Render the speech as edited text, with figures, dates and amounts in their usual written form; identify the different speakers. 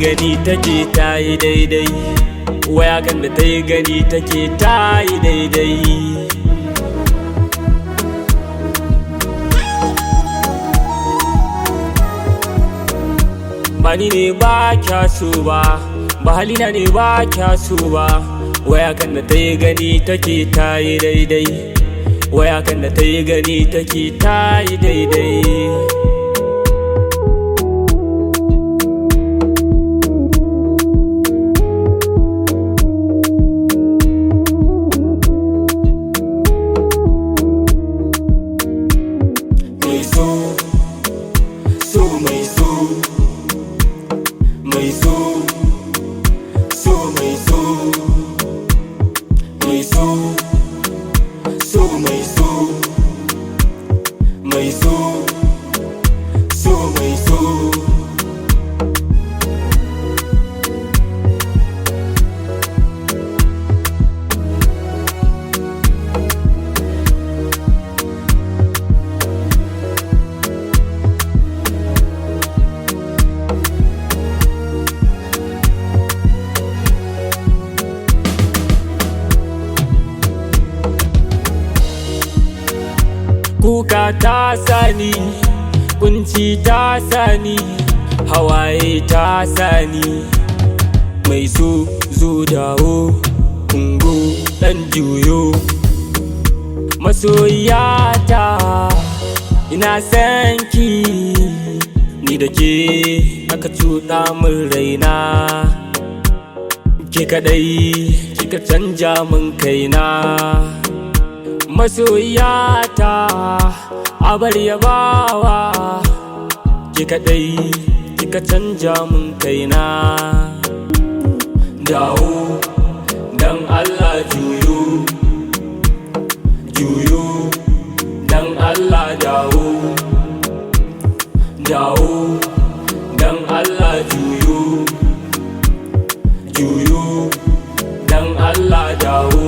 Speaker 1: gani take tayi daidai, waya kan da tayi gani take tayi daidai. Ba ni ne ba kya so ba, ba halina ne ba kya so ba, waya kan da tayi gani take tayi daidai, waya kan da tayi gani take tayi daidai. Kuka ta sani, kunci ta sani, hawaye ta sani. Mai so zo dawo, kungo dan juyo. Masoyiyata ina san ki, ni da ke aka cuɗa min raina. Ke kadai kika canja min kaina. Masoyiyata abar yabawa, ke kadai kika canja min kaina. Dawo dan Allah juyo, juyo dan Allah dawo, dawo dan Allah juyo, juyo dan Allah dawo.